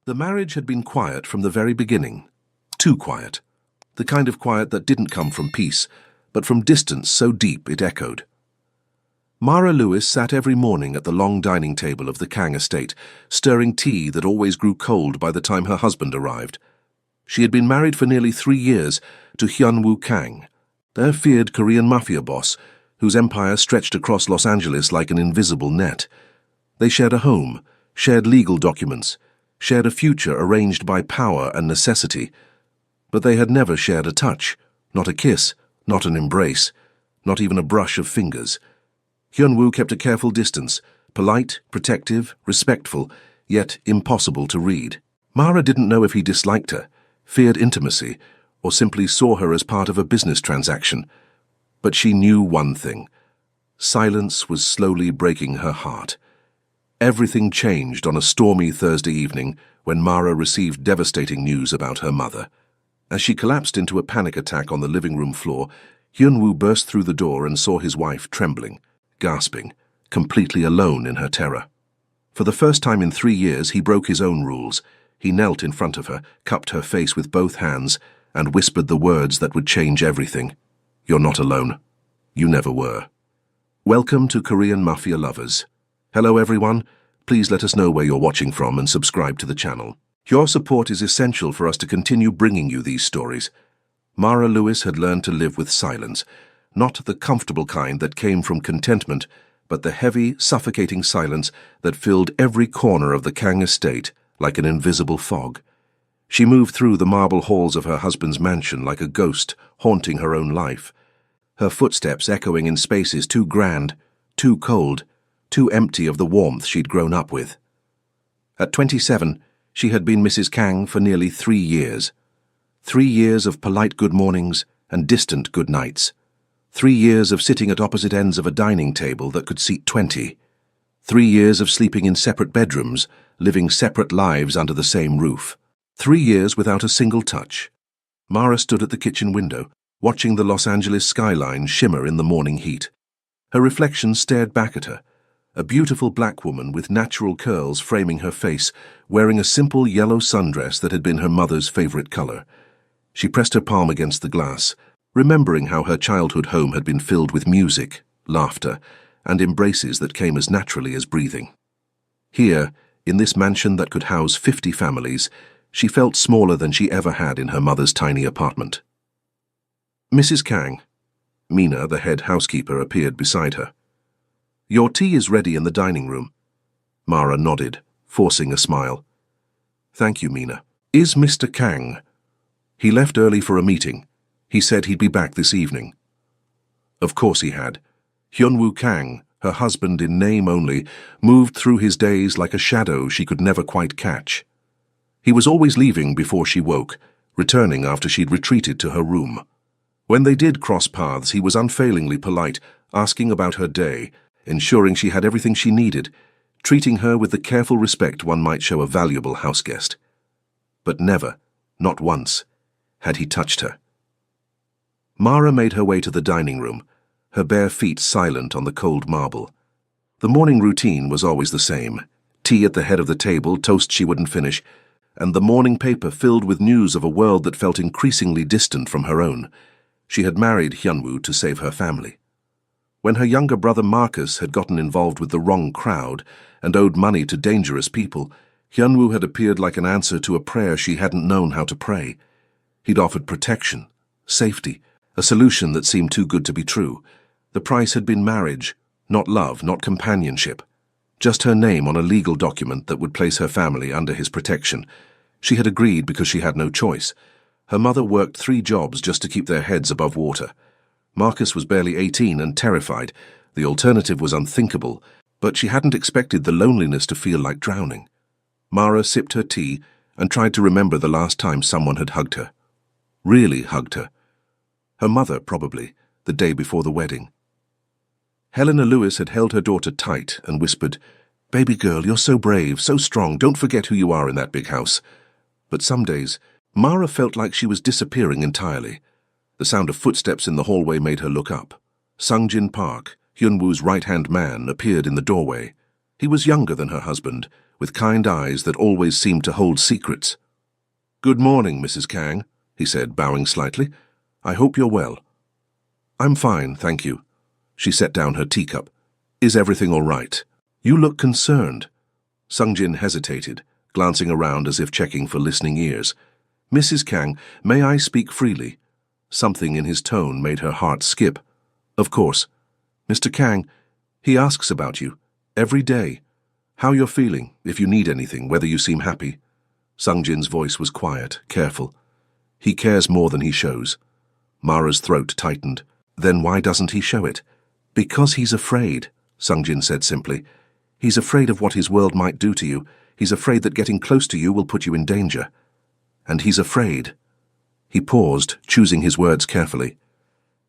The marriage had been quiet from the very beginning. Too quiet. The kind of quiet that didn't come from peace, but from distance so deep it echoed. Mara Lewis sat every morning at the long dining table of the Kang estate, stirring tea that always grew cold by the time her husband arrived. She had been married for nearly 3 years to Hyun-woo Kang, their feared Korean Mafia boss, whose empire stretched across Los Angeles like an invisible net. They shared a home, shared legal documents, shared a future arranged by power and necessity. But they had never shared a touch, not a kiss, not an embrace, not even a brush of fingers. Hyun-woo kept a careful distance, polite, protective, respectful, yet impossible to read. Mara didn't know if he disliked her, feared intimacy, or simply saw her as part of a business transaction. But she knew one thing. Silence was slowly breaking her heart. Everything changed on a stormy Thursday evening when Mara received devastating news about her mother. As she collapsed into a panic attack on the living room floor, Hyun-woo burst through the door and saw his wife trembling, gasping, completely alone in her terror. For the first time in 3 years, he broke his own rules. He knelt in front of her, cupped her face with both hands, and whispered the words that would change everything. "You're not alone. You never were." Welcome to Korean Mafia Lovers. Hello everyone. Please let us know where you're watching from and subscribe to the channel. Your support is essential for us to continue bringing you these stories. Mara Lewis had learned to live with silence, not the comfortable kind that came from contentment, but the heavy, suffocating silence that filled every corner of the Kang estate like an invisible fog. She moved through the marble halls of her husband's mansion like a ghost haunting her own life, her footsteps echoing in spaces too grand, too cold, too empty of the warmth she'd grown up with. At 27, she had been Mrs. Kang for nearly 3 years. 3 years of polite good mornings and distant good nights. 3 years of sitting at opposite ends of a dining table that could seat 20. 3 years of sleeping in separate bedrooms, living separate lives under the same roof. 3 years without a single touch. Mara stood at the kitchen window, watching the Los Angeles skyline shimmer in the morning heat. Her reflection stared back at her, a beautiful black woman with natural curls framing her face, wearing a simple yellow sundress that had been her mother's favorite color. She pressed her palm against the glass, remembering how her childhood home had been filled with music, laughter, and embraces that came as naturally as breathing. Here, in this mansion that could house 50 families, she felt smaller than she ever had in her mother's tiny apartment. "Mrs. Kang." Mina, the head housekeeper, appeared beside her. "Your tea is ready in the dining room." Mara nodded, forcing a smile. "Thank you, Mina. Is Mr. Kang?" "He left early for a meeting. He said he'd be back this evening." Of course he had. Hyun-woo Kang, her husband in name only, moved through his days like a shadow she could never quite catch. He was always leaving before she woke, returning after she'd retreated to her room. When they did cross paths, he was unfailingly polite, asking about her day, ensuring she had everything she needed, treating her with the careful respect one might show a valuable houseguest. But never, not once, had he touched her. Mara made her way to the dining room, her bare feet silent on the cold marble. The morning routine was always the same: tea at the head of the table, toast she wouldn't finish, and the morning paper filled with news of a world that felt increasingly distant from her own. She had married Hyun-woo to save her family. When her younger brother Marcus had gotten involved with the wrong crowd and owed money to dangerous people, Hyun-woo had appeared like an answer to a prayer she hadn't known how to pray. He'd offered protection, safety, a solution that seemed too good to be true. The price had been marriage, not love, not companionship. Just her name on a legal document that would place her family under his protection. She had agreed because she had no choice. Her mother worked 3 jobs just to keep their heads above water. Marcus was barely 18 and terrified. The alternative was unthinkable, but she hadn't expected the loneliness to feel like drowning. Mara sipped her tea and tried to remember the last time someone had hugged her. Really hugged her. Her mother, probably, the day before the wedding. Helena Lewis had held her daughter tight and whispered, "Baby girl, you're so brave, so strong, don't forget who you are in that big house." But some days, Mara felt like she was disappearing entirely. The sound of footsteps in the hallway made her look up. Sung-Jin Park, Hyun-woo's right-hand man, appeared in the doorway. He was younger than her husband, with kind eyes that always seemed to hold secrets. "Good morning, Mrs. Kang," he said, bowing slightly. "I hope you're well." "I'm fine, thank you." She set down her teacup. "Is everything all right? You look concerned." Sungjin hesitated, glancing around as if checking for listening ears. "Mrs. Kang, may I speak freely?" Something in his tone made her heart skip. "Of course. Mr. Kang, he asks about you. Every day. How you're feeling, if you need anything, whether you seem happy." Sungjin's voice was quiet, careful. "He cares more than he shows." Mara's throat tightened. "Then why doesn't he show it?" "Because he's afraid," Sungjin said simply. "He's afraid of what his world might do to you. He's afraid that getting close to you will put you in danger. And he's afraid." He paused, choosing his words carefully.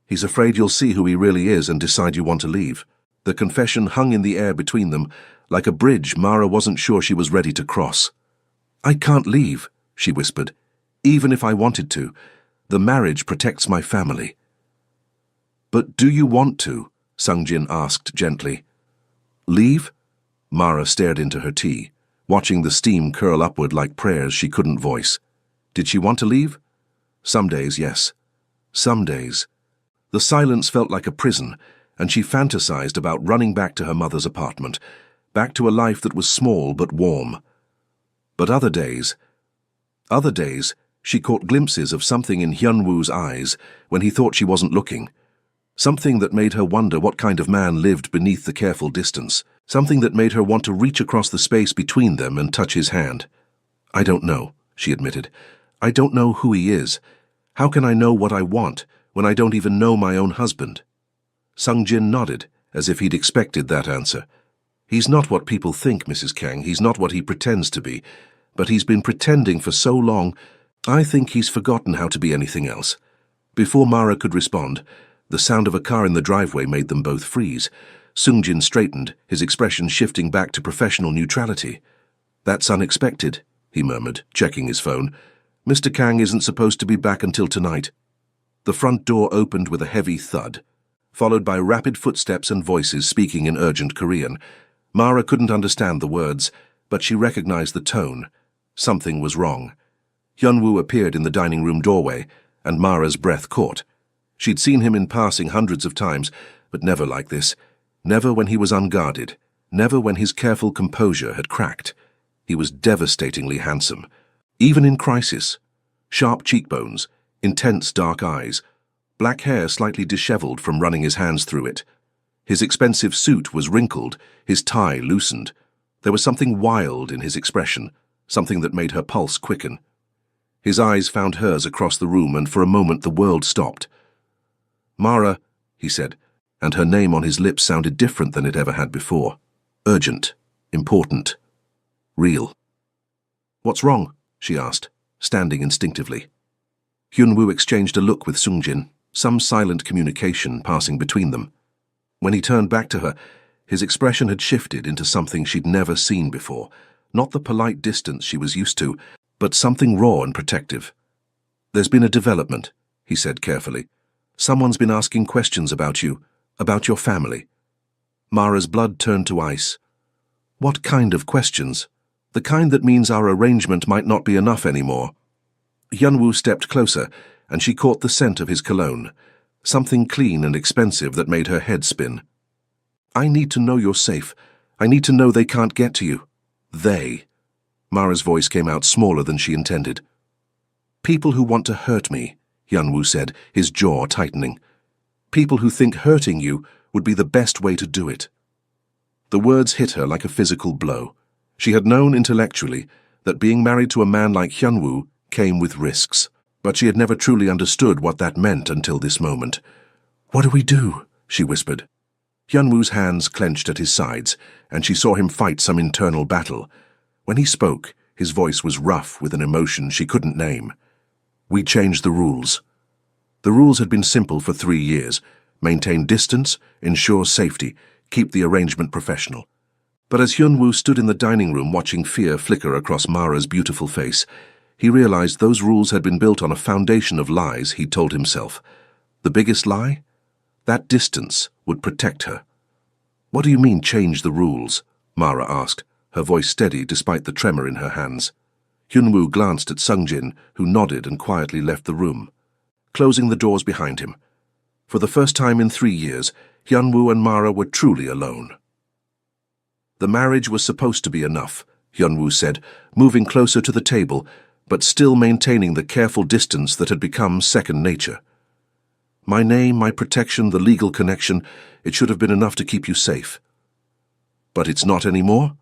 "He's afraid you'll see who he really is and decide you want to leave." The confession hung in the air between them, like a bridge Mara wasn't sure she was ready to cross. "I can't leave," she whispered, "even if I wanted to. The marriage protects my family." "But do you want to?" Sungjin asked gently. "Leave?" Mara stared into her tea, watching the steam curl upward like prayers she couldn't voice. Did she want to leave? Some days, yes. Some days. The silence felt like a prison, and she fantasized about running back to her mother's apartment, back to a life that was small but warm. But other days, she caught glimpses of something in Hyunwoo's eyes when he thought she wasn't looking. Something that made her wonder what kind of man lived beneath the careful distance. Something that made her want to reach across the space between them and touch his hand. "I don't know," she admitted. "I don't know who he is. How can I know what I want when I don't even know my own husband?" Sungjin nodded, as if he'd expected that answer. "He's not what people think, Mrs. Kang. He's not what he pretends to be. But he's been pretending for so long, I think he's forgotten how to be anything else." Before Mara could respond, the sound of a car in the driveway made them both freeze. Sungjin straightened, his expression shifting back to professional neutrality. "That's unexpected," he murmured, checking his phone. "Mr. Kang isn't supposed to be back until tonight." The front door opened with a heavy thud, followed by rapid footsteps and voices speaking in urgent Korean. Mara couldn't understand the words, but she recognized the tone. Something was wrong. Hyunwoo appeared in the dining room doorway, and Mara's breath caught. She'd seen him in passing hundreds of times, but never like this. Never when he was unguarded. Never when his careful composure had cracked. He was devastatingly handsome. Even in crisis. Sharp cheekbones, intense dark eyes, black hair slightly disheveled from running his hands through it. His expensive suit was wrinkled, his tie loosened. There was something wild in his expression, something that made her pulse quicken. His eyes found hers across the room, and for a moment the world stopped. "Mara," he said, and her name on his lips sounded different than it ever had before. Urgent, important, real. "What's wrong?" she asked, standing instinctively. Hyunwoo exchanged a look with Sungjin, some silent communication passing between them. When he turned back to her, his expression had shifted into something she'd never seen before, not the polite distance she was used to, but something raw and protective. "There's been a development," he said carefully. "Someone's been asking questions about you, about your family." Mara's blood turned to ice. "What kind of questions?" "The kind that means our arrangement might not be enough anymore." Hyunwoo stepped closer, and she caught the scent of his cologne, something clean and expensive that made her head spin. "I need to know you're safe. I need to know they can't get to you." "They." Mara's voice came out smaller than she intended. "People who want to hurt me," Hyunwoo said, his jaw tightening. "People who think hurting you would be the best way to do it." The words hit her like a physical blow. She had known intellectually that being married to a man like Hyunwoo came with risks, but she had never truly understood what that meant until this moment. "What do we do?" she whispered. Hyunwoo's hands clenched at his sides, and she saw him fight some internal battle. When he spoke, his voice was rough with an emotion she couldn't name. "We changed the rules." The rules had been simple for 3 years. Maintain distance, ensure safety, keep the arrangement professional. But as Hyunwoo stood in the dining room watching fear flicker across Mara's beautiful face, he realized those rules had been built on a foundation of lies he'd told himself. The biggest lie? That distance would protect her. "What do you mean, change the rules?" Mara asked, her voice steady despite the tremor in her hands. Hyunwoo glanced at Sungjin, who nodded and quietly left the room, closing the doors behind him. For the first time in 3 years, Hyunwoo and Mara were truly alone. The marriage was supposed to be enough, Hyunwoo said, moving closer to the table, but still maintaining the careful distance that had become second nature. My name, my protection, the legal connection, it should have been enough to keep you safe. But it's not anymore?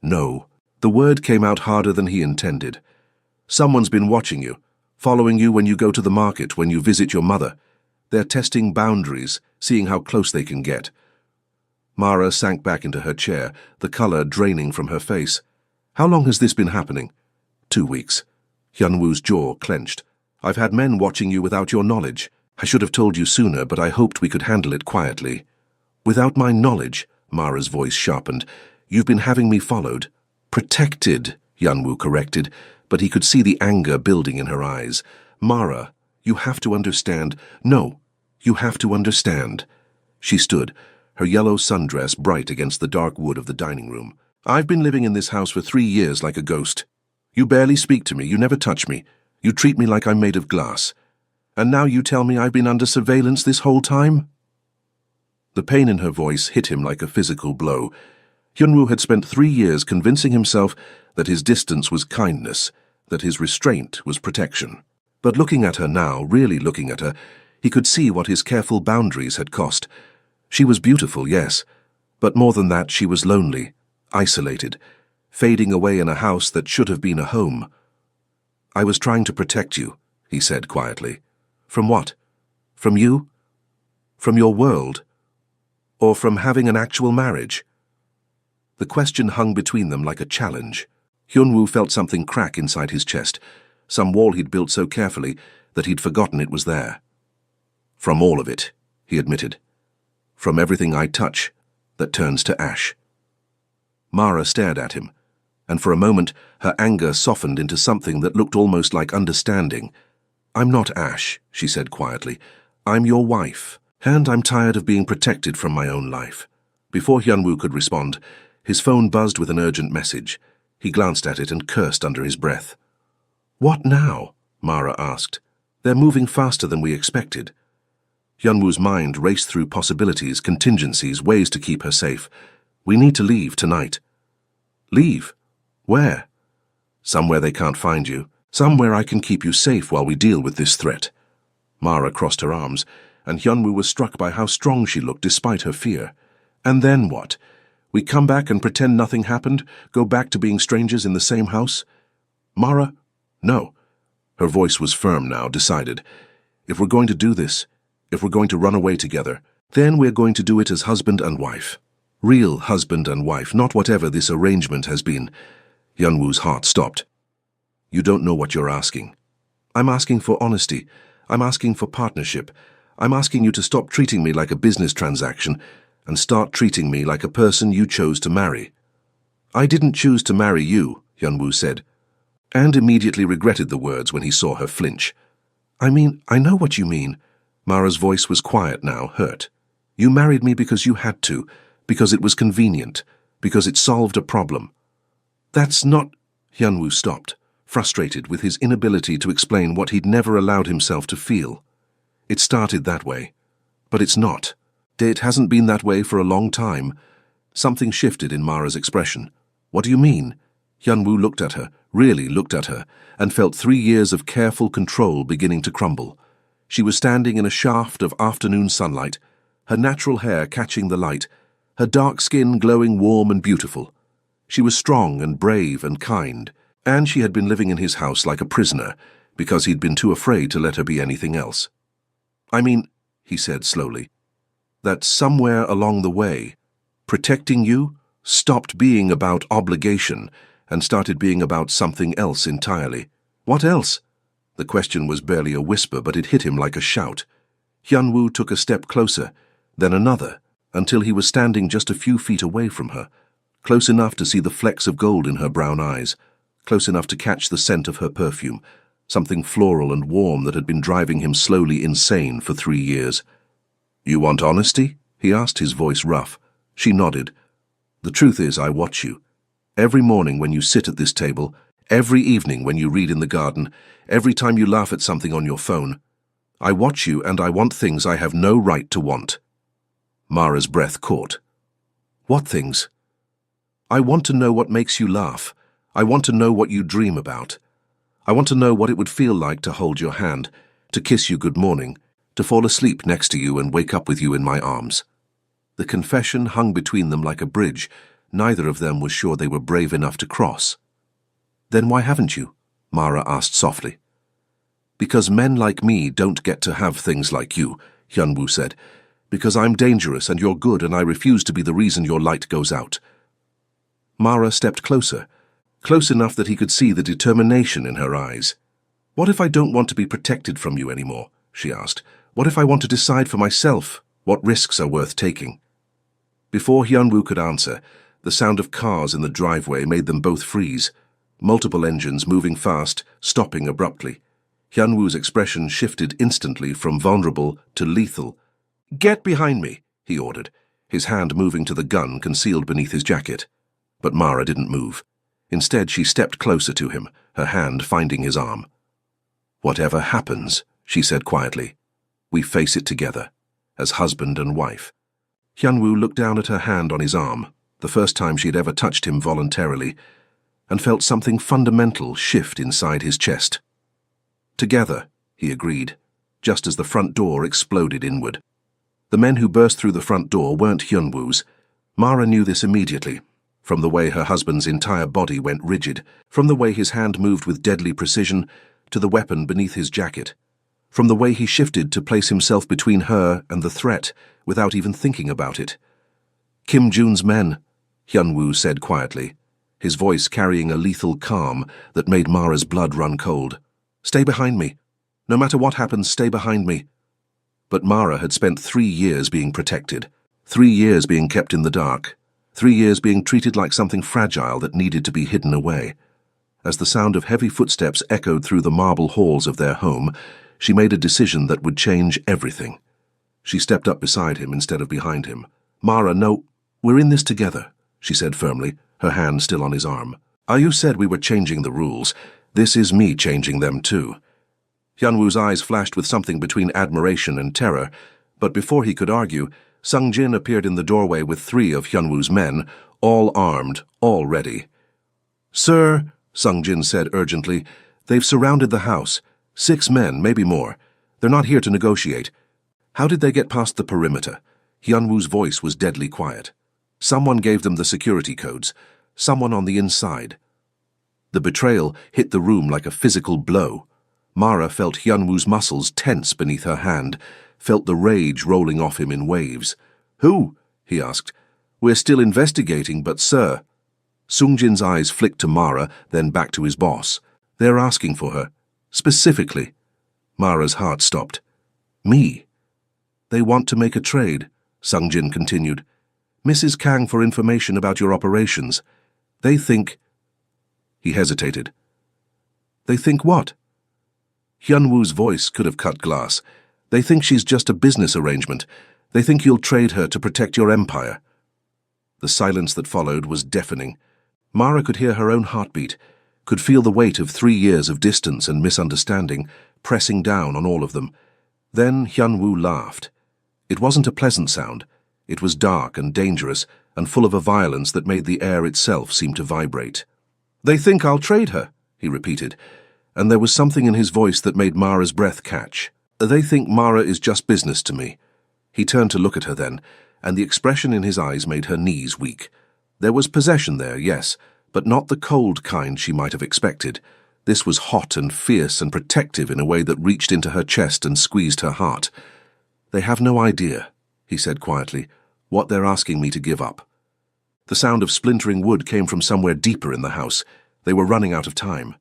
No. The word came out harder than he intended. Someone's been watching you, following you when you go to the market, when you visit your mother. They're testing boundaries, seeing how close they can get. Mara sank back into her chair, the color draining from her face. How long has this been happening? 2 weeks. Hyunwoo's jaw clenched. I've had men watching you without your knowledge. I should have told you sooner, but I hoped we could handle it quietly. Without my knowledge, Mara's voice sharpened. You've been having me followed. Protected, Hyunwoo corrected, but he could see the anger building in her eyes. Mara, you have to understand. No, you have to understand. She stood, her yellow sundress bright against the dark wood of the dining room. I've been living in this house for 3 years like a ghost. You barely speak to me, you never touch me. You treat me like I'm made of glass. And now you tell me I've been under surveillance this whole time? The pain in her voice hit him like a physical blow. Hyunwoo had spent 3 years convincing himself that his distance was kindness, that his restraint was protection. But looking at her now, really looking at her, he could see what his careful boundaries had cost. She was beautiful, yes, but more than that, she was lonely, isolated, fading away in a house that should have been a home. I was trying to protect you, he said quietly. From what? From you? From your world? Or from having an actual marriage? The question hung between them like a challenge. Hyunwoo felt something crack inside his chest, some wall he'd built so carefully that he'd forgotten it was there. From all of it, he admitted. From everything I touch that turns to ash. Mara stared at him, and for a moment her anger softened into something that looked almost like understanding. I'm not ash, she said quietly. I'm your wife, and I'm tired of being protected from my own life. Before Hyunwoo could respond, his phone buzzed with an urgent message. He glanced at it and cursed under his breath. What now? Mara asked. They're moving faster than we expected. Hyunwoo's mind raced through possibilities, contingencies, ways to keep her safe. We need to leave tonight. Leave? Where? Somewhere they can't find you. Somewhere I can keep you safe while we deal with this threat. Mara crossed her arms, and Hyunwoo was struck by how strong she looked despite her fear. And then what? We come back and pretend nothing happened, go back to being strangers in the same house? Mara? No. Her voice was firm now, decided. If we're going to do this, if we're going to run away together, then we're going to do it as husband and wife. Real husband and wife, not whatever this arrangement has been. Hyunwoo's heart stopped. You don't know what you're asking. I'm asking for honesty. I'm asking for partnership. I'm asking you to stop treating me like a business transaction and start treating me like a person you chose to marry. I didn't choose to marry you, Hyunwoo said, and immediately regretted the words when he saw her flinch. I mean, I know what you mean. Mara's voice was quiet now, hurt. You married me because you had to, because it was convenient, because it solved a problem. That's not... Hyunwoo stopped, frustrated with his inability to explain what he'd never allowed himself to feel. It started that way, but it's not. It hasn't been that way for a long time. Something shifted in Mara's expression. What do you mean? Hyunwoo looked at her, really looked at her, and felt 3 years of careful control beginning to crumble. She was standing in a shaft of afternoon sunlight, her natural hair catching the light, her dark skin glowing warm and beautiful. She was strong and brave and kind, and she had been living in his house like a prisoner, because he'd been too afraid to let her be anything else. I mean, he said slowly, that somewhere along the way, protecting you stopped being about obligation and started being about something else entirely. What else? The question was barely a whisper, but it hit him like a shout. Hyunwoo took a step closer, then another, until he was standing just a few feet away from her, close enough to see the flecks of gold in her brown eyes, close enough to catch the scent of her perfume, something floral and warm that had been driving him slowly insane for 3 years. You want honesty? He asked, his voice rough. She nodded. The truth is, I watch you. Every morning when you sit at this table, every evening when you read in the garden, every time you laugh at something on your phone. I watch you and I want things I have no right to want. Mara's breath caught. What things? I want to know what makes you laugh. I want to know what you dream about. I want to know what it would feel like to hold your hand, to kiss you good morning, to fall asleep next to you and wake up with you in my arms. The confession hung between them like a bridge. Neither of them was sure they were brave enough to cross. Then why haven't you? Mara asked softly. Because men like me don't get to have things like you, Hyunwoo said. Because I'm dangerous and you're good and I refuse to be the reason your light goes out. Mara stepped closer, close enough that he could see the determination in her eyes. What if I don't want to be protected from you anymore? She asked. What if I want to decide for myself what risks are worth taking? Before Hyunwoo could answer, the sound of cars in the driveway made them both freeze. Multiple engines moving fast, stopping abruptly. Hyunwoo's expression shifted instantly from vulnerable to lethal. Get behind me, he ordered, his hand moving to the gun concealed beneath his jacket. But Mara didn't move. Instead, she stepped closer to him, her hand finding his arm. Whatever happens, she said quietly, we face it together, as husband and wife. Hyunwoo looked down at her hand on his arm, the first time she had ever touched him voluntarily, and felt something fundamental shift inside his chest. Together, he agreed, just as the front door exploded inward. The men who burst through the front door weren't Hyunwoo's. Mara knew this immediately, from the way her husband's entire body went rigid, from the way his hand moved with deadly precision to the weapon beneath his jacket, from the way he shifted to place himself between her and the threat without even thinking about it. Kim Jun's men, Hyunwoo said quietly, his voice carrying a lethal calm that made Mara's blood run cold. Stay behind me. No matter what happens, stay behind me. But Mara had spent 3 years being protected, 3 years being kept in the dark, 3 years being treated like something fragile that needed to be hidden away. As the sound of heavy footsteps echoed through the marble halls of their home, she made a decision that would change everything. She stepped up beside him instead of behind him. Mara, no, we're in this together, she said firmly, her hand still on his arm. You said we were changing the rules. This is me changing them too. Hyunwoo's eyes flashed with something between admiration and terror, but before he could argue, Sung-jin appeared in the doorway with 3 of Hyunwoo's men, all armed, all ready. Sir, Sung-jin said urgently, they've surrounded the house. 6 men, maybe more. They're not here to negotiate. How did they get past the perimeter? Hyunwoo's voice was deadly quiet. Someone gave them the security codes. Someone on the inside. The betrayal hit the room like a physical blow. Mara felt Hyunwoo's muscles tense beneath her hand, felt the rage rolling off him in waves. Who? He asked. We're still investigating, but sir. Sung-jin's eyes flicked to Mara, then back to his boss. They're asking for her. Specifically. Mara's heart stopped. Me? They want to make a trade, Sung-jin continued. Mrs. Kang for information about your operations. They think... He hesitated. They think what? Hyunwoo's voice could have cut glass. They think she's just a business arrangement. They think you'll trade her to protect your empire. The silence that followed was deafening. Mara could hear her own heartbeat, could feel the weight of 3 years of distance and misunderstanding pressing down on all of them. Then Hyunwoo laughed. It wasn't a pleasant sound. It was dark and dangerous and full of a violence that made the air itself seem to vibrate. They think I'll trade her, he repeated, and there was something in his voice that made Mara's breath catch. They think Mara is just business to me. He turned to look at her then, and the expression in his eyes made her knees weak. There was possession there, yes, but not the cold kind she might have expected. This was hot and fierce and protective in a way that reached into her chest and squeezed her heart. They have no idea, he said quietly, what they're asking me to give up. The sound of splintering wood came from somewhere deeper in the house. They were running out of time.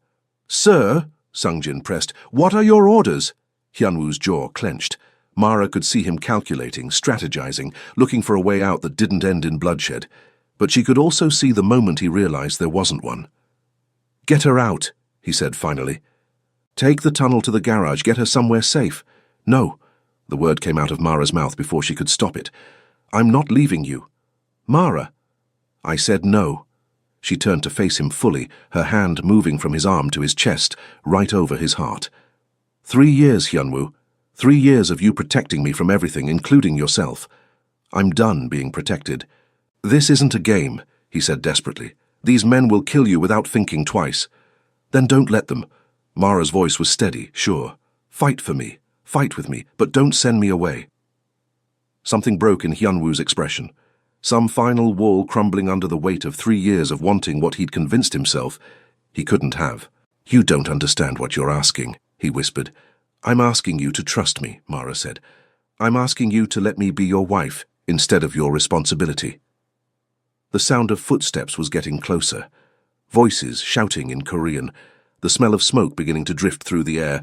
Sir, Sung-jin pressed, what are your orders? Hyunwoo's jaw clenched. Mara could see him calculating, strategizing, looking for a way out that didn't end in bloodshed. But she could also see the moment he realized there wasn't one. Get her out, he said finally. Take the tunnel to the garage, get her somewhere safe. No, the word came out of Mara's mouth before she could stop it. I'm not leaving you. Mara. I said no. She turned to face him fully, her hand moving from his arm to his chest, right over his heart. 3 years, Hyunwoo. 3 years of you protecting me from everything, including yourself. I'm done being protected. This isn't a game, he said desperately. These men will kill you without thinking twice. Then don't let them. Mara's voice was steady, sure. Fight for me. Fight with me, but don't send me away. Something broke in Hyunwoo's expression. Some final wall crumbling under the weight of 3 years of wanting what he'd convinced himself he couldn't have. You don't understand what you're asking, he whispered. I'm asking you to trust me, Mara said. I'm asking you to let me be your wife instead of your responsibility. The sound of footsteps was getting closer. Voices shouting in Korean, the smell of smoke beginning to drift through the air.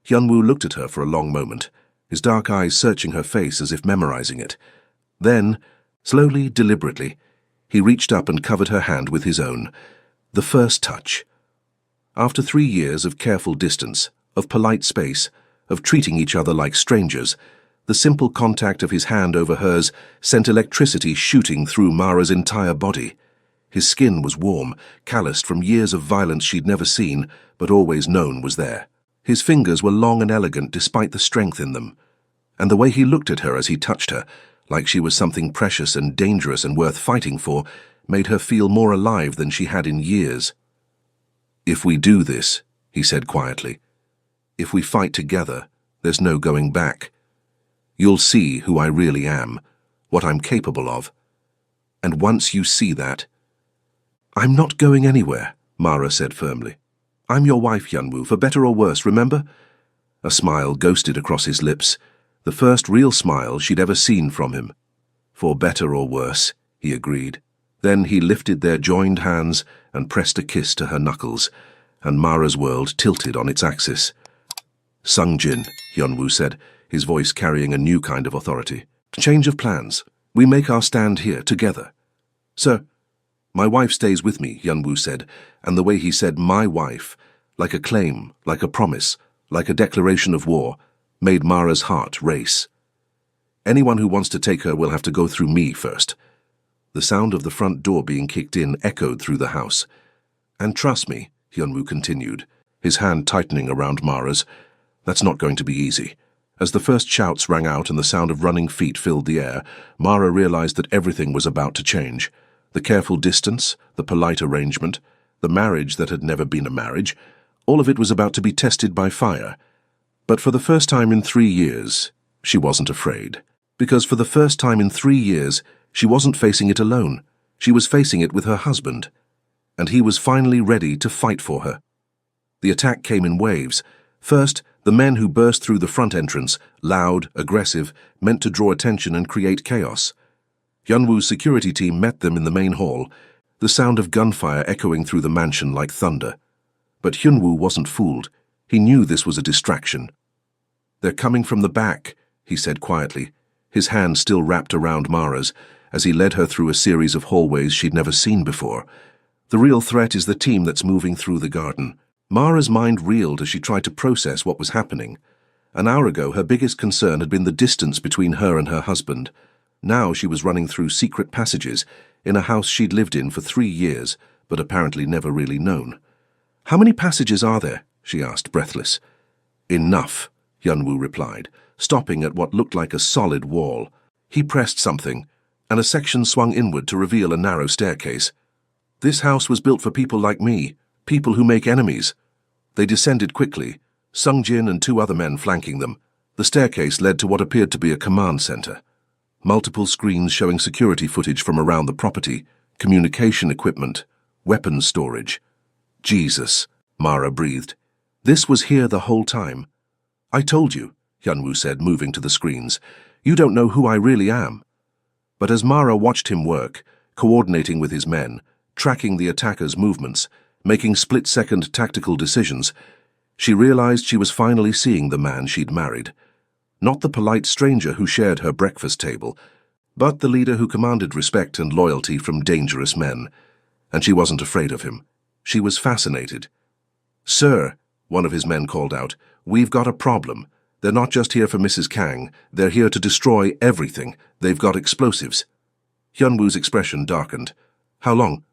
Hyunwoo looked at her for a long moment, his dark eyes searching her face as if memorizing it. Then, slowly, deliberately, he reached up and covered her hand with his own. The first touch. After 3 years of careful distance, of polite space, of treating each other like strangers, the simple contact of his hand over hers sent electricity shooting through Mara's entire body. His skin was warm, calloused from years of violence she'd never seen, but always known was there. His fingers were long and elegant despite the strength in them. And the way he looked at her as he touched her, like she was something precious and dangerous and worth fighting for, made her feel more alive than she had in years. If we do this, he said quietly, if we fight together, there's no going back. You'll see who I really am, what I'm capable of. And once you see that... I'm not going anywhere, Mara said firmly. I'm your wife, Hyunwoo, for better or worse, remember? A smile ghosted across his lips, the first real smile she'd ever seen from him. For better or worse, he agreed. Then he lifted their joined hands and pressed a kiss to her knuckles, and Mara's world tilted on its axis. Sungjin, Hyunwoo said, his voice carrying a new kind of authority. Change of plans. We make our stand here, together. Sir, my wife stays with me, Hyunwoo said, and the way he said my wife, like a claim, like a promise, like a declaration of war, made Mara's heart race. Anyone who wants to take her will have to go through me first. The sound of the front door being kicked in echoed through the house. And trust me, Hyunwoo continued, his hand tightening around Mara's, that's not going to be easy. As the first shouts rang out and the sound of running feet filled the air, Mara realized that everything was about to change. The careful distance, the polite arrangement, the marriage that had never been a marriage, all of it was about to be tested by fire. But for the first time in 3 years, she wasn't afraid. Because for the first time in 3 years, she wasn't facing it alone. She was facing it with her husband. And he was finally ready to fight for her. The attack came in waves. First, the men who burst through the front entrance, loud, aggressive, meant to draw attention and create chaos. Hyunwoo's security team met them in the main hall, the sound of gunfire echoing through the mansion like thunder. But Hyunwoo wasn't fooled. He knew this was a distraction. They're coming from the back, he said quietly, his hand still wrapped around Mara's, as he led her through a series of hallways she'd never seen before. The real threat is the team that's moving through the garden. Mara's mind reeled as she tried to process what was happening. An hour ago, her biggest concern had been the distance between her and her husband. Now she was running through secret passages in a house she'd lived in for 3 years, but apparently never really known. How many passages are there? She asked, breathless. Enough, Hyunwoo replied, stopping at what looked like a solid wall. He pressed something, and a section swung inward to reveal a narrow staircase. This house was built for people like me, people who make enemies. They descended quickly, Sungjin and 2 other men flanking them. The staircase led to what appeared to be a command center. Multiple screens showing security footage from around the property, communication equipment, weapons storage. Jesus, Mara breathed. This was here the whole time. I told you, Hyunwoo said, moving to the screens. You don't know who I really am. But as Mara watched him work, coordinating with his men, tracking the attackers' movements, making split-second tactical decisions, she realized she was finally seeing the man she'd married. Not the polite stranger who shared her breakfast table, but the leader who commanded respect and loyalty from dangerous men. And she wasn't afraid of him. She was fascinated. Sir, one of his men called out, we've got a problem. They're not just here for Mrs. Kang. They're here to destroy everything. They've got explosives. Hyunwoo's expression darkened. How long?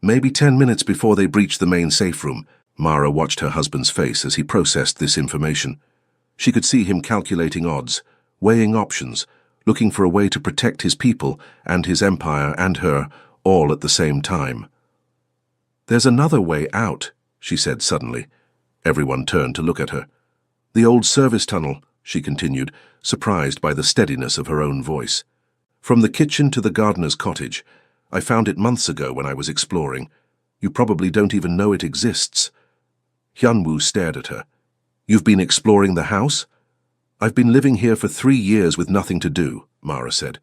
Maybe 10 minutes before they breached the main safe room, Mara watched her husband's face as he processed this information. She could see him calculating odds, weighing options, looking for a way to protect his people and his empire and her, all at the same time. "There's another way out," she said suddenly. Everyone turned to look at her. "The old service tunnel," she continued, surprised by the steadiness of her own voice. "From the kitchen to the gardener's cottage. I found it months ago when I was exploring. You probably don't even know it exists." Hyunwoo stared at her. "You've been exploring the house?" "I've been living here for 3 years with nothing to do," Mara said.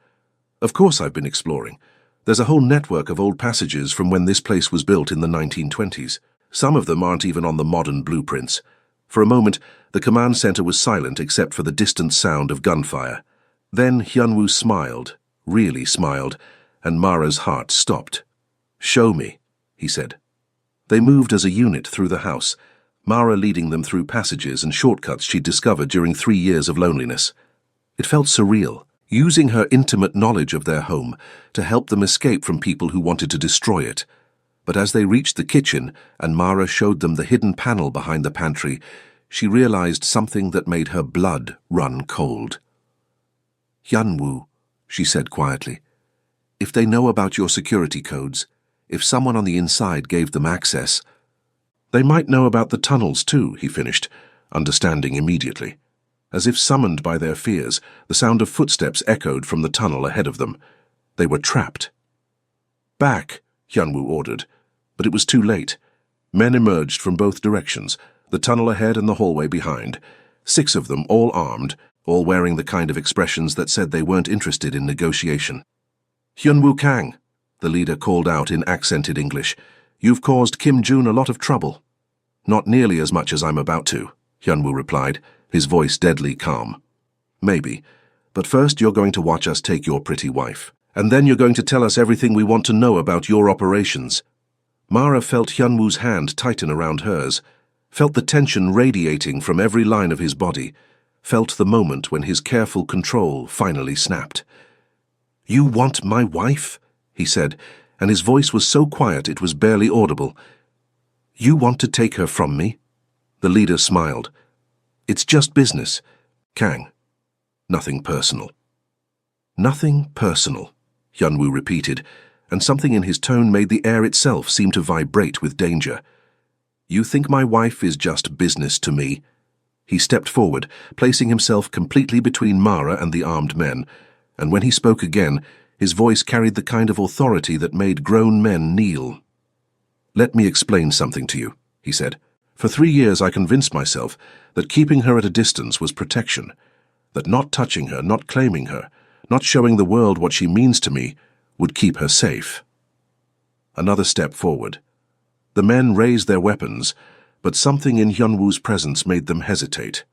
"Of course I've been exploring. There's a whole network of old passages from when this place was built in the 1920s. Some of them aren't even on the modern blueprints." For a moment, the command center was silent except for the distant sound of gunfire. Then Hyunwoo smiled, really smiled, and Mara's heart stopped. "Show me," he said. They moved as a unit through the house, Mara leading them through passages and shortcuts she'd discovered during 3 years of loneliness. It felt surreal, using her intimate knowledge of their home to help them escape from people who wanted to destroy it. But as they reached the kitchen and Mara showed them the hidden panel behind the pantry, she realized something that made her blood run cold. "Hyunwoo," she said quietly, "if they know about your security codes, if someone on the inside gave them access—" "They might know about the tunnels too," he finished, understanding immediately. As if summoned by their fears, the sound of footsteps echoed from the tunnel ahead of them. They were trapped. "Back," Hyunwoo ordered, but it was too late. Men emerged from both directions, the tunnel ahead and the hallway behind. 6 of them, all armed, all wearing the kind of expressions that said they weren't interested in negotiation. "Hyunwoo Kang," the leader called out in accented English, "you've caused Kim Jun a lot of trouble." "Not nearly as much as I'm about to," Hyunwoo replied, his voice deadly calm. "Maybe, but first you're going to watch us take your pretty wife. And then you're going to tell us everything we want to know about your operations." Mara felt Hyunwoo's hand tighten around hers, felt the tension radiating from every line of his body, felt the moment when his careful control finally snapped. "You want my wife?" he said, and his voice was so quiet it was barely audible. "You want to take her from me?" The leader smiled. "It's just business, Kang. Nothing personal." "Nothing personal," Hyunwoo repeated, and something in his tone made the air itself seem to vibrate with danger. "You think my wife is just business to me?" He stepped forward, placing himself completely between Mara and the armed men, and when he spoke again, his voice carried the kind of authority that made grown men kneel. "Let me explain something to you," he said. "For 3 years I convinced myself that keeping her at a distance was protection, that not touching her, not claiming her, not showing the world what she means to me, would keep her safe." Another step forward. The men raised their weapons, but something in Hyunwoo's presence made them hesitate.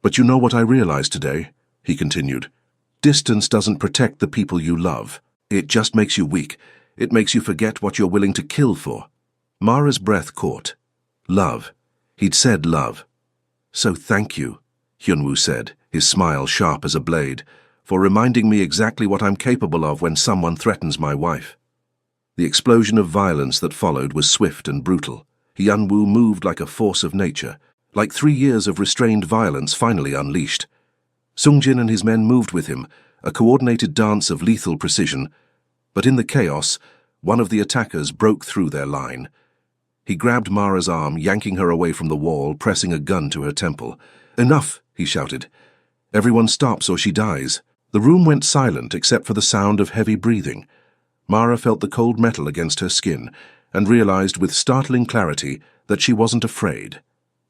"But you know what I realized today," he continued. "Distance doesn't protect the people you love. It just makes you weak. It makes you forget what you're willing to kill for." Mara's breath caught. Love. He'd said love. "So thank you," Hyunwoo said, his smile sharp as a blade, "for reminding me exactly what I'm capable of when someone threatens my wife." The explosion of violence that followed was swift and brutal. Hyunwoo moved like a force of nature, like 3 years of restrained violence finally unleashed. Sungjin and his men moved with him, a coordinated dance of lethal precision, but in the chaos, one of the attackers broke through their line. He grabbed Mara's arm, yanking her away from the wall, pressing a gun to her temple. "Enough!" he shouted. "Everyone stops or she dies." The room went silent except for the sound of heavy breathing. Mara felt the cold metal against her skin and realized with startling clarity that she wasn't afraid.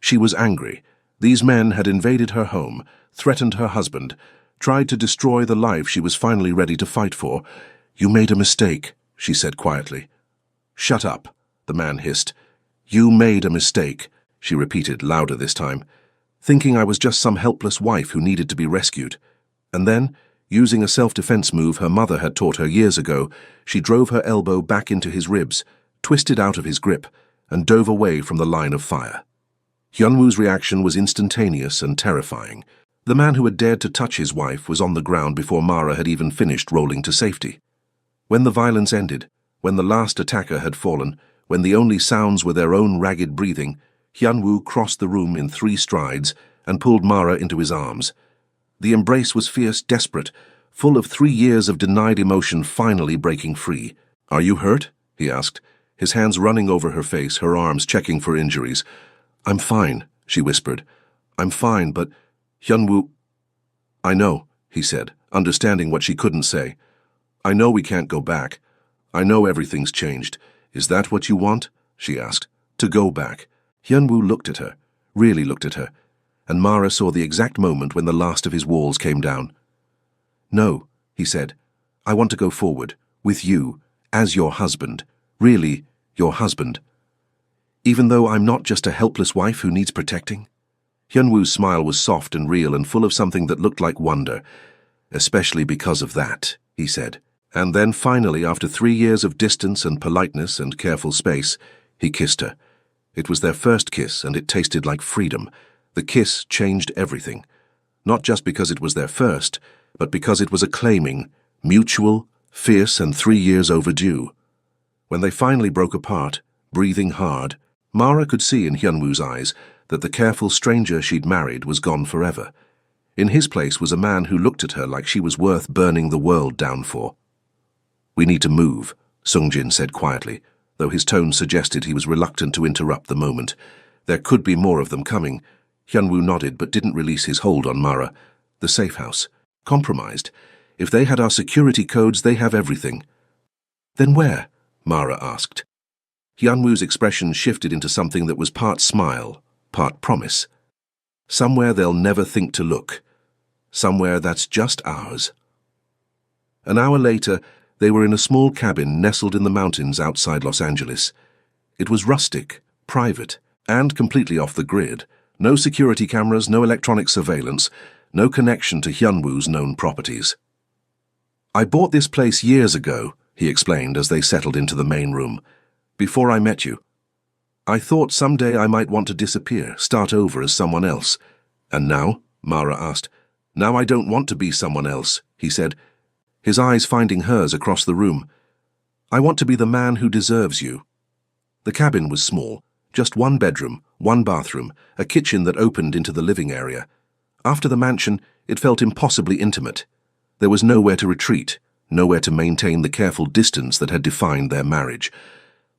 She was angry. These men had invaded her home, threatened her husband, tried to destroy the life she was finally ready to fight for. "You made a mistake," she said quietly. "Shut up," the man hissed. "You made a mistake," she repeated, louder this time, "thinking I was just some helpless wife who needed to be rescued." And then, using a self-defense move her mother had taught her years ago, she drove her elbow back into his ribs, twisted out of his grip, and dove away from the line of fire. Hyunwoo's reaction was instantaneous and terrifying. The man who had dared to touch his wife was on the ground before Mara had even finished rolling to safety. When the violence ended, when the last attacker had fallen, When the only sounds were their own ragged breathing, Hyunwoo crossed the room in 3 strides and pulled Mara into his arms. The embrace was fierce, desperate, full of 3 years of denied emotion finally breaking free. "Are you hurt?" he asked, his hands running over her face, her arms checking for injuries. "I'm fine," she whispered. "I'm fine, but Hyunwoo—" "I know," he said, understanding what she couldn't say. "I know we can't go back. I know everything's changed. Is that what you want?" she asked. "To go back." Hyunwoo looked at her, really looked at her, and Mara saw the exact moment when the last of his walls came down. "No," he said. "I want to go forward, with you, as your husband. Really, your husband. Even though I'm not just a helpless wife who needs protecting." Hyunwoo's smile was soft and real and full of something that looked like wonder. "Especially because of that," he said. And then finally, after 3 years of distance and politeness and careful space, he kissed her. It was their first kiss, and it tasted like freedom. The kiss changed everything. Not just because it was their first, but because it was acclaiming, mutual, fierce, and 3 years overdue. When they finally broke apart, breathing hard, Mara could see in Hyunwoo's eyes that the careful stranger she'd married was gone forever. In his place was a man who looked at her like she was worth burning the world down for. "We need to move," Sungjin said quietly, though his tone suggested he was reluctant to interrupt the moment. There could be more of them coming. Hyunwoo nodded but didn't release his hold on Mara. The safe house. Compromised. If they had our security codes, they have everything. "Then where?" Mara asked. Hyunwoo's expression shifted into something that was part smile, part promise. "Somewhere they'll never think to look. Somewhere that's just ours." An hour later, they were in a small cabin nestled in the mountains outside Los Angeles. It was rustic, private, and completely off the grid. No security cameras, no electronic surveillance, no connection to Hyunwoo's known properties. "I bought this place years ago," he explained as they settled into the main room. "Before I met you. I thought someday I might want to disappear, start over as someone else." "And now?" Mara asked. "Now I don't want to be someone else," he said, his eyes finding hers across the room. "I want to be the man who deserves you." The cabin was small, just 1 bedroom, 1 bathroom, a kitchen that opened into the living area. After the mansion, it felt impossibly intimate. There was nowhere to retreat, nowhere to maintain the careful distance that had defined their marriage.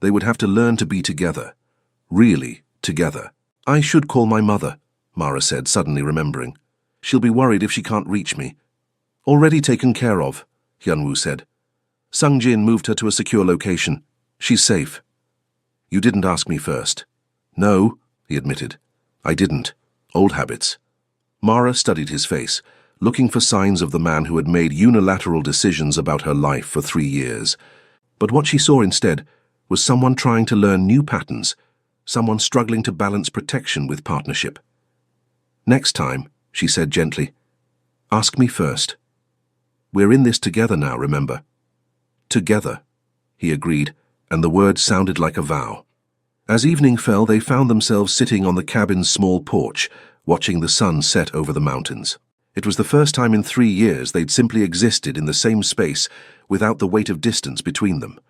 They would have to learn to be together, really together. "I should call my mother," Mara said, suddenly remembering. "She'll be worried if she can't reach me." "Already taken care of," Hyunwoo said. "Sungjin moved her to a secure location. She's safe." "You didn't ask me first." "No," he admitted. "I didn't. Old habits." Mara studied his face, looking for signs of the man who had made unilateral decisions about her life for 3 years. But what she saw instead was someone trying to learn new patterns, someone struggling to balance protection with partnership. "Next time," she said gently, "ask me first. We're in this together now, remember?" "Together," he agreed, and the words sounded like a vow. As evening fell, they found themselves sitting on the cabin's small porch, watching the sun set over the mountains. It was the first time in 3 years they'd simply existed in the same space without the weight of distance between them.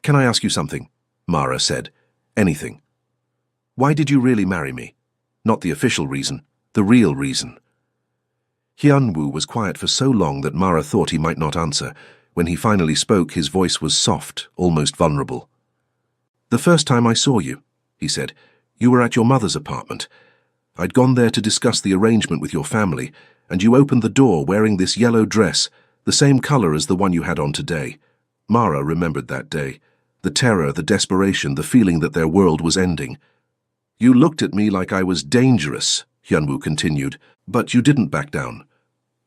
"Can I ask you something?" Mara said. "Anything. Why did you really marry me? Not the official reason, the real reason." Hyunwoo was quiet for so long that Mara thought he might not answer. When he finally spoke, his voice was soft, almost vulnerable. "The first time I saw you," he said, "you were at your mother's apartment. I'd gone there to discuss the arrangement with your family, and you opened the door wearing this yellow dress, the same color as the one you had on today." Mara remembered that day. The terror, the desperation, the feeling that their world was ending. "You looked at me like I was dangerous," Hyunwoo continued, "but you didn't back down.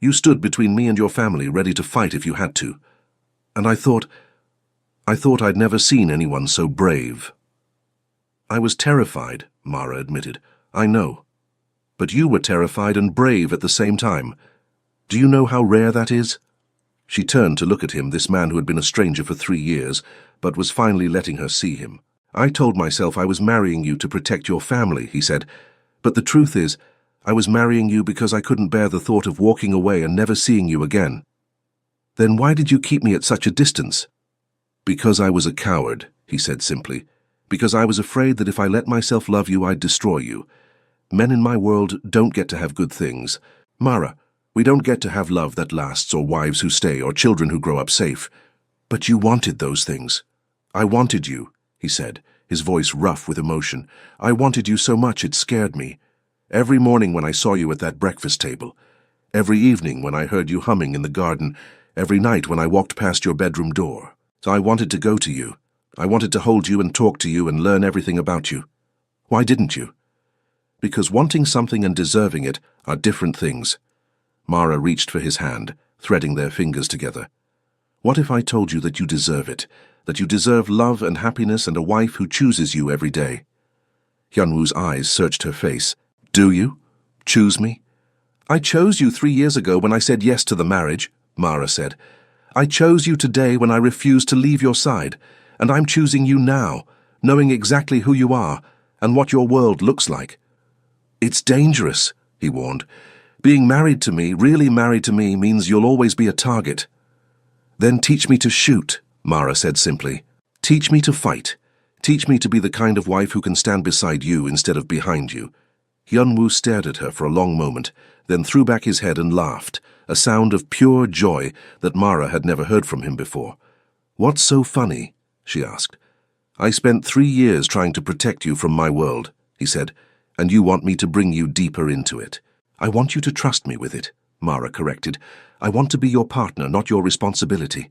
You stood between me and your family, ready to fight if you had to. And I thought I'd never seen anyone so brave." "I was terrified," Mara admitted. "I know. But you were terrified and brave at the same time. Do you know how rare that is?" She turned to look at him, this man who had been a stranger for 3 years, but was finally letting her see him. "I told myself I was marrying you to protect your family," he said. "But the truth is, I was marrying you because I couldn't bear the thought of walking away and never seeing you again." "Then why did you keep me at such a distance?" "Because I was a coward," he said simply. Because I was afraid that if I let myself love you, I'd destroy you. Men in my world don't get to have good things. Mara, we don't get to have love that lasts, or wives who stay, or children who grow up safe. But you wanted those things. I wanted you, he said, his voice rough with emotion. I wanted you so much it scared me. Every morning when I saw you at that breakfast table, every evening when I heard you humming in the garden, every night when I walked past your bedroom door. So I wanted to go to you. I wanted to hold you and talk to you and learn everything about you. Why didn't you? Because wanting something and deserving it are different things. Mara reached for his hand, threading their fingers together. What if I told you that you deserve it, that you deserve love and happiness and a wife who chooses you every day? Hyunwoo's eyes searched her face. Do you? Choose me? I chose you 3 years ago when I said yes to the marriage, Mara said. I chose you today when I refused to leave your side, and I'm choosing you now, knowing exactly who you are and what your world looks like. It's dangerous, he warned. Being married to me, really married to me, means you'll always be a target. Then teach me to shoot, Mara said simply. Teach me to fight. Teach me to be the kind of wife who can stand beside you instead of behind you. Hyunwoo stared at her for a long moment, then threw back his head and laughed, a sound of pure joy that Mara had never heard from him before. What's so funny? She asked. I spent 3 years trying to protect you from my world, he said, and you want me to bring you deeper into it. I want you to trust me with it, Mara corrected. I want to be your partner, not your responsibility.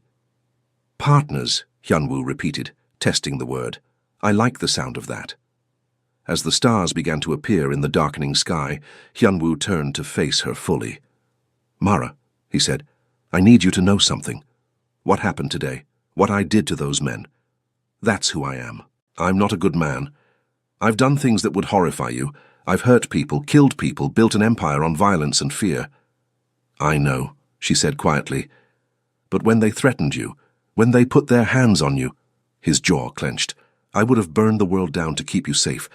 Partners, Hyunwoo repeated, testing the word. I like the sound of that. As the stars began to appear in the darkening sky, Hyunwoo turned to face her fully. Mara, he said, I need you to know something. What happened today? What I did to those men. That's who I am. I'm not a good man. I've done things that would horrify you. I've hurt people, killed people, built an empire on violence and fear. I know, she said quietly. But when they threatened you, when they put their hands on you, his jaw clenched, I would have burned the world down to keep you safe.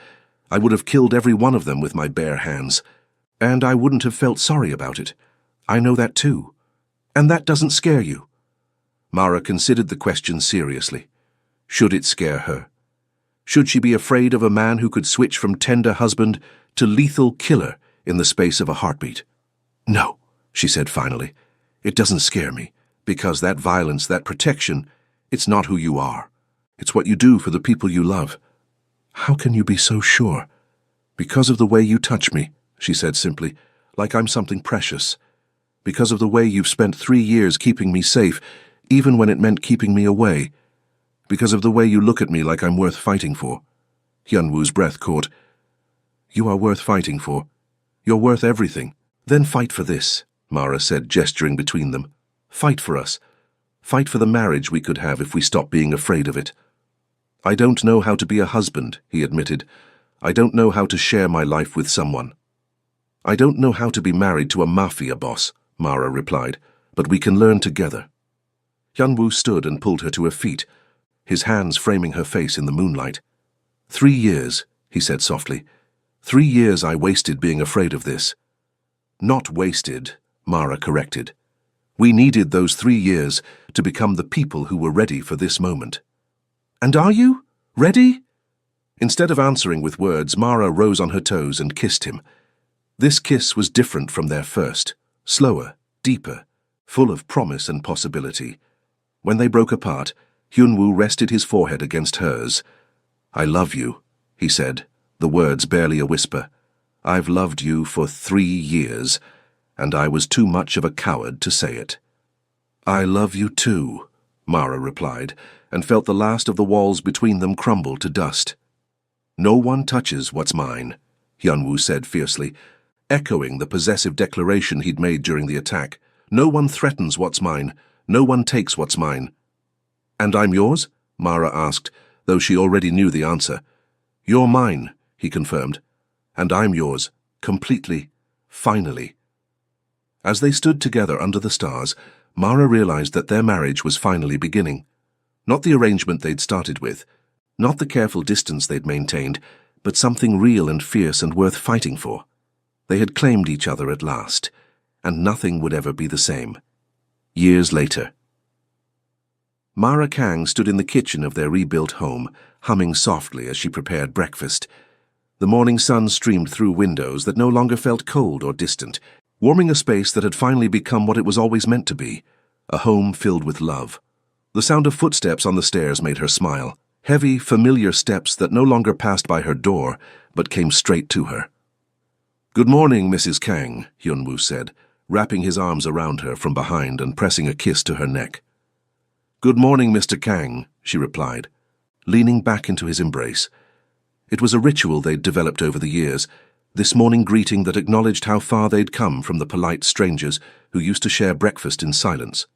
I would have killed every one of them with my bare hands. And I wouldn't have felt sorry about it. I know that too. And that doesn't scare you. Mara considered the question seriously. Should it scare her? Should she be afraid of a man who could switch from tender husband to lethal killer in the space of a heartbeat? No, she said finally. It doesn't scare me, because that violence, that protection, it's not who you are. It's what you do for the people you love. How can you be so sure? Because of the way you touch me, she said simply, like I'm something precious. Because of the way you've spent 3 years keeping me safe, even when it meant keeping me away. Because of the way you look at me like I'm worth fighting for. Hyunwoo's breath caught. You are worth fighting for. You're worth everything. Then fight for this, Mara said, gesturing between them. Fight for us. Fight for the marriage we could have if we stop being afraid of it. I don't know how to be a husband, he admitted. I don't know how to share my life with someone. I don't know how to be married to a mafia boss, Mara replied, but we can learn together. Hyunwoo stood and pulled her to her feet, his hands framing her face in the moonlight. 3 years, he said softly. 3 years I wasted being afraid of this. Not wasted, Mara corrected. We needed those 3 years to become the people who were ready for this moment. And are you? Ready? Instead of answering with words, Mara rose on her toes and kissed him. This kiss was different from their first, slower, deeper, full of promise and possibility. When they broke apart, Hyunwoo rested his forehead against hers. I love you, he said, the words barely a whisper. I've loved you for 3 years, and I was too much of a coward to say it. I love you too, Mara replied, and felt the last of the walls between them crumble to dust. No one touches what's mine, Hyunwoo said fiercely, echoing the possessive declaration he'd made during the attack. No one threatens what's mine. No one takes what's mine. And I'm yours? Mara asked, though she already knew the answer. You're mine, he confirmed. And I'm yours, completely, finally. As they stood together under the stars, Mara realized that their marriage was finally beginning. Not the arrangement they'd started with, not the careful distance they'd maintained, but something real and fierce and worth fighting for. They had claimed each other at last, and nothing would ever be the same. Years later. Mara Kang stood in the kitchen of their rebuilt home, humming softly as she prepared breakfast. The morning sun streamed through windows that no longer felt cold or distant, warming a space that had finally become what it was always meant to be, a home filled with love. The sound of footsteps on the stairs made her smile, heavy, familiar steps that no longer passed by her door, but came straight to her. "Good morning, Mrs. Kang," Hyunwoo said, wrapping his arms around her from behind and pressing a kiss to her neck. "Good morning, Mr. Kang," she replied, leaning back into his embrace. It was a ritual they'd developed over the years, this morning greeting that acknowledged how far they'd come from the polite strangers who used to share breakfast in silence.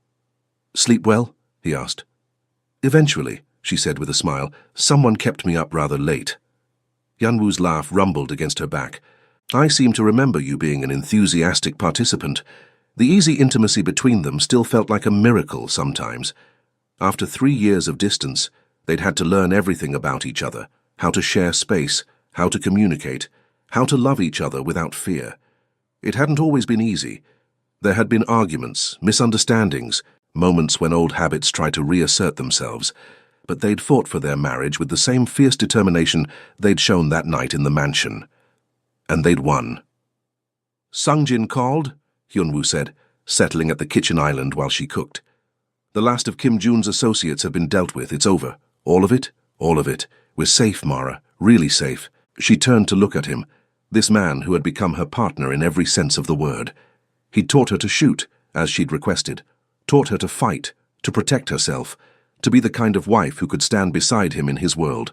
"Sleep well?" he asked. "Eventually," she said with a smile. "Someone kept me up rather late." Hyunwoo's laugh rumbled against her back. "I seem to remember you being an enthusiastic participant." The easy intimacy between them still felt like a miracle sometimes. After 3 years of distance, they'd had to learn everything about each other, how to share space, how to communicate, how to love each other without fear. It hadn't always been easy. There had been arguments, misunderstandings, moments when old habits tried to reassert themselves, but they'd fought for their marriage with the same fierce determination they'd shown that night in the mansion. And they'd won. "Sungjin called," Hyunwoo said, settling at the kitchen island while she cooked. "The last of Kim Jun's associates have been dealt with. It's over. All of it? All of it. We're safe, Mara. Really safe." She turned to look at him, this man who had become her partner in every sense of the word. He'd taught her to shoot, as she'd requested, taught her to fight, to protect herself, to be the kind of wife who could stand beside him in his world.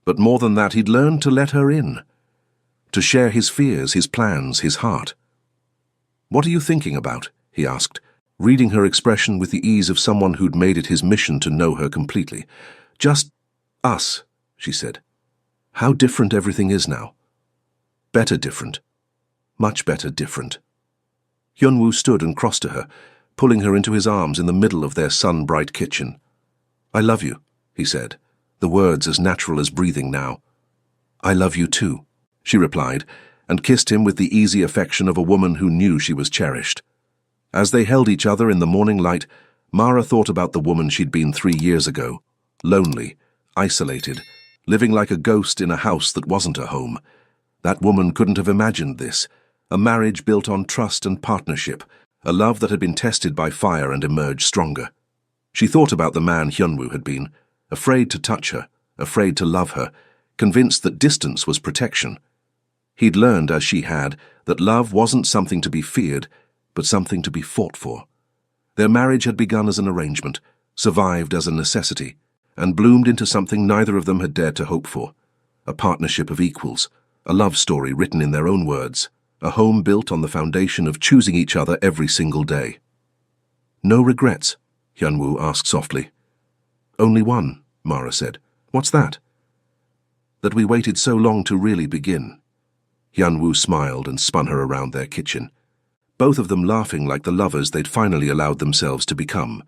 But more than that, he'd learned to let her in, to share his fears, his plans, his heart. "What are you thinking about?" he asked, reading her expression with the ease of someone who'd made it his mission to know her completely. "Just us," she said. "How different everything is now. Better different. Much better different." Hyunwoo stood and crossed to her, pulling her into his arms in the middle of their sun-bright kitchen. "I love you," he said, the words as natural as breathing now. "I love you too," she replied, and kissed him with the easy affection of a woman who knew she was cherished. As they held each other in the morning light, Mara thought about the woman she'd been 3 years ago, lonely, isolated, living like a ghost in a house that wasn't a home. That woman couldn't have imagined this, a marriage built on trust and partnership, a love that had been tested by fire and emerged stronger. She thought about the man Hyunwoo had been, afraid to touch her, afraid to love her, convinced that distance was protection. He'd learned, as she had, that love wasn't something to be feared, but something to be fought for. Their marriage had begun as an arrangement, survived as a necessity, and bloomed into something neither of them had dared to hope for. A partnership of equals, a love story written in their own words, a home built on the foundation of choosing each other every single day. "No regrets?" Hyunwoo asked softly. "Only one," Mara said. "What's that?" "That we waited so long to really begin." Hyunwoo smiled and spun her around their kitchen, both of them laughing like the lovers they'd finally allowed themselves to become.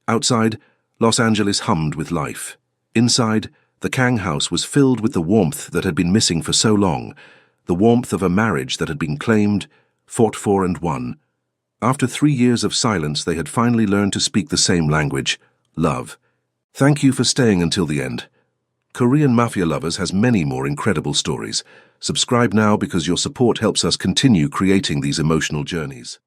Outside, Los Angeles hummed with life. Inside, the Kang house was filled with the warmth that had been missing for so long, the warmth of a marriage that had been claimed, fought for and won. After 3 years of silence, they had finally learned to speak the same language, love. Thank you for staying until the end. Korean Mafia Lovers has many more incredible stories. Subscribe now because your support helps us continue creating these emotional journeys.